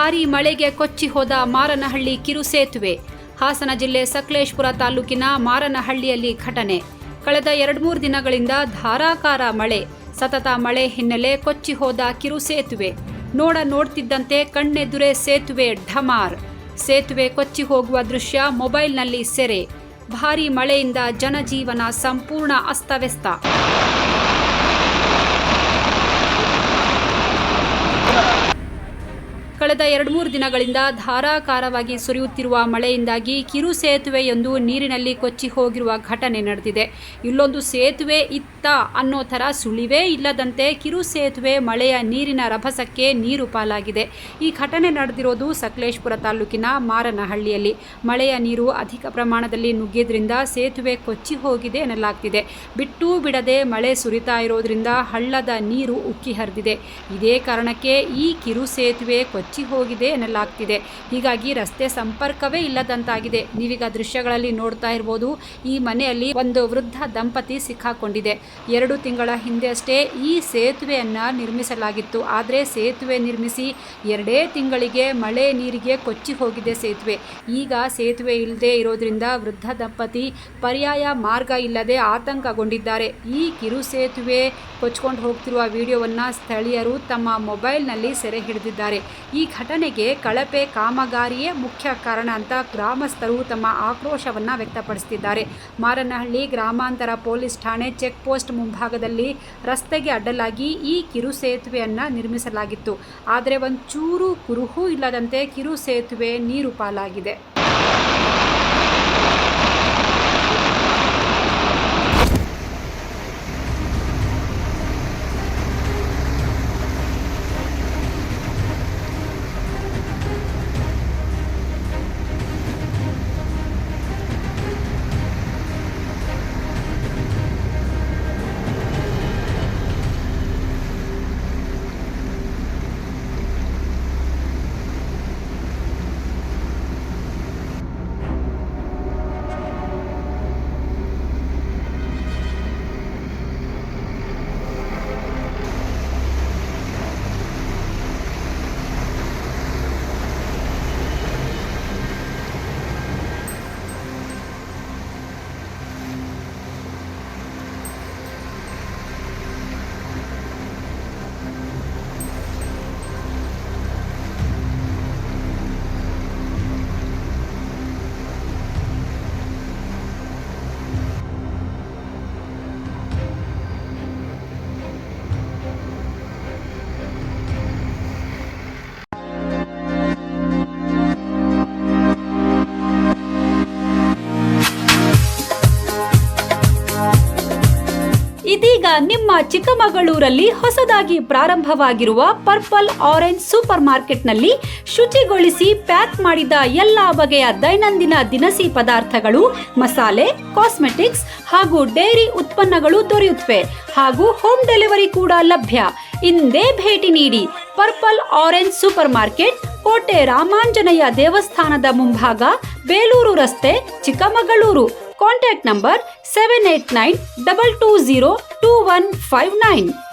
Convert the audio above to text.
ಭಾರೀ ಮಳೆಗೆ ಕೊಚ್ಚಿ ಹೋದ ಮಾರನಹಳ್ಳಿ ಕಿರು ಸೇತುವೆ. ಹಾಸನ ಜಿಲ್ಲೆ ಸಕಲೇಶಪುರ ತಾಲೂಕಿನ ಮಾರನಹಳ್ಳಿಯಲ್ಲಿ ಘಟನೆ. ಕಳೆದ 2-3 ದಿನಗಳಿಂದ ಧಾರಾಕಾರ ಮಳೆ. ಸತತ ಮಳೆ ಹಿನ್ನೆಲೆ ಕೊಚ್ಚಿ ಹೋದ ಕಿರು ಸೇತುವೆ. ನೋಡ್ತಿದ್ದಂತೆ ಕಣ್ಣೆದುರೇ ಸೇತುವೆ ಢಮಾರ್. ಸೇತುವೆ ಕೊಚ್ಚಿ ಹೋಗುವ ದೃಶ್ಯ ಮೊಬೈಲ್ನಲ್ಲಿ ಸೆರೆ. ಭಾರೀ ಮಳೆಯಿಂದ ಜನಜೀವನ ಸಂಪೂರ್ಣ ಅಸ್ತವ್ಯಸ್ತ. ಕಳೆದ 2-3 ದಿನಗಳಿಂದ ಧಾರಾಕಾರವಾಗಿ ಸುರಿಯುತ್ತಿರುವ ಮಳೆಯಿಂದಾಗಿ ಕಿರು ಸೇತುವೆಯೊಂದು ನೀರಿನಲ್ಲಿ ಕೊಚ್ಚಿ ಹೋಗಿರುವ ಘಟನೆ ನಡೆದಿದೆ. ಇಲ್ಲೊಂದು ಸೇತುವೆ ಇತ್ತ ಅನ್ನೋ ಥರ ಸುಳಿವೇ ಇಲ್ಲದಂತೆ ಕಿರು ಸೇತುವೆ ಮಳೆಯ ನೀರಿನ ರಭಸಕ್ಕೆ ನೀರು ಪಾಲಾಗಿದೆ. ಈ ಘಟನೆ ನಡೆದಿರೋದು ಸಕಲೇಶಪುರ ತಾಲೂಕಿನ ಮಾರನಹಳ್ಳಿಯಲ್ಲಿ. ಮಳೆಯ ನೀರು ಅಧಿಕ ಪ್ರಮಾಣದಲ್ಲಿ ನುಗ್ಗಿದ್ರಿಂದ ಸೇತುವೆ ಕೊಚ್ಚಿ ಹೋಗಿದೆ ಎನ್ನಲಾಗ್ತಿದೆ. ಬಿಟ್ಟೂ ಬಿಡದೆ ಮಳೆ ಸುರಿತಾ ಇರೋದ್ರಿಂದ ಹಳ್ಳದ ನೀರು ಉಕ್ಕಿ ಹರಿದಿದೆ. ಇದೇ ಕಾರಣಕ್ಕೆ ಈ ಕಿರು ಸೇತುವೆ ಕೊಚ್ಚಿ ಹೋಗಿದೆ ಎನ್ನಲಾಗ್ತಿದೆ. ಹೀಗಾಗಿ ರಸ್ತೆ ಸಂಪರ್ಕವೇ ಇಲ್ಲದಂತಾಗಿದೆ. ನೀವೀಗ ದೃಶ್ಯಗಳಲ್ಲಿ ನೋಡ್ತಾ ಇರಬಹುದು. ಈ ಮನೆಯಲ್ಲಿ ಒಂದು ವೃದ್ಧ ದಂಪತಿ ಸಿಕ್ಕಾಕೊಂಡಿದೆ. 2 ತಿಂಗಳ ಹಿಂದೆ ಅಷ್ಟೇ ಈ ಸೇತುವೆಯನ್ನ ನಿರ್ಮಿಸಲಾಗಿತ್ತು. ಆದರೆ ಸೇತುವೆ ನಿರ್ಮಿಸಿ 2 ತಿಂಗಳಿಗೆ ಮಳೆ ನೀರಿಗೆ ಕೊಚ್ಚಿ ಹೋಗಿದೆ ಸೇತುವೆ. ಈಗ ಸೇತುವೆ ಇಲ್ಲದೆ ಇರೋದ್ರಿಂದ ವೃದ್ಧ ದಂಪತಿ ಪರ್ಯಾಯ ಮಾರ್ಗ ಇಲ್ಲದೆ ಆತಂಕಗೊಂಡಿದ್ದಾರೆ. ಈ ಕಿರು ಸೇತುವೆ ಕೊಚ್ಕೊಂಡು ಹೋಗ್ತಿರುವ ವಿಡಿಯೋವನ್ನು ಸ್ಥಳೀಯರು ತಮ್ಮ ಮೊಬೈಲ್ನಲ್ಲಿ ಸೆರೆ ಹಿಡಿದಿದ್ದಾರೆ. ಈ ಘಟನೆಗೆ ಕಳಪೆ ಕಾಮಗಾರಿಯೇ ಮುಖ್ಯ ಕಾರಣ ಅಂತ ಗ್ರಾಮಸ್ಥರು ತಮ್ಮ ಆಕ್ರೋಶವನ್ನು ವ್ಯಕ್ತಪಡಿಸುತ್ತಿದ್ದಾರೆ. ಮಾರನಹಳ್ಳಿ ಗ್ರಾಮಾಂತರ ಪೊಲೀಸ್ ಠಾಣೆ ಚೆಕ್ ಪೋಸ್ಟ್ ಮುಂಭಾಗದಲ್ಲಿ ರಸ್ತೆಗೆ ಅಡ್ಡಲಾಗಿ ಈ ಕಿರು ಸೇತುವೆಯನ್ನು ನಿರ್ಮಿಸಲಾಗಿತ್ತು. ಆದರೆ ಒಂಚೂರು ಕುರುಹೂ ಇಲ್ಲದಂತೆ ಕಿರು ಸೇತುವೆ ನೀರು ಪಾಲಾಗಿದೆ. ಇದೀಗ ನಿಮ್ಮ ಚಿಕ್ಕಮಗಳೂರಲ್ಲಿ ಹೊಸದಾಗಿ ಪ್ರಾರಂಭವಾಗಿರುವ ಪರ್ಪಲ್ ಆರೆಂಜ್ ಸೂಪರ್ ಮಾರ್ಕೆಟ್ನಲ್ಲಿ ಶುಚಿಗೊಳಿಸಿ ಪ್ಯಾಕ್ ಮಾಡಿದ ಎಲ್ಲಾ ಬಗೆಯ ದೈನಂದಿನ ದಿನಸಿ ಪದಾರ್ಥಗಳು, ಮಸಾಲೆ, ಕಾಸ್ಮೆಟಿಕ್ಸ್ ಹಾಗೂ ಡೈರಿ ಉತ್ಪನ್ನಗಳು ದೊರೆಯುತ್ತವೆ ಹಾಗೂ ಹೋಮ್ ಡೆಲಿವರಿ ಕೂಡ ಲಭ್ಯ. ಇಂದೇ ಭೇಟಿ ನೀಡಿ. ಪರ್ಪಲ್ ಆರೆಂಜ್ ಸೂಪರ್ ಮಾರ್ಕೆಟ್, ಕೋಟೆ ರಾಮಾಂಜನೇಯ ದೇವಸ್ಥಾನದ ಮುಂಭಾಗ, ಬೇಲೂರು ರಸ್ತೆ, ಚಿಕ್ಕಮಗಳೂರು. Contact number 7892202159.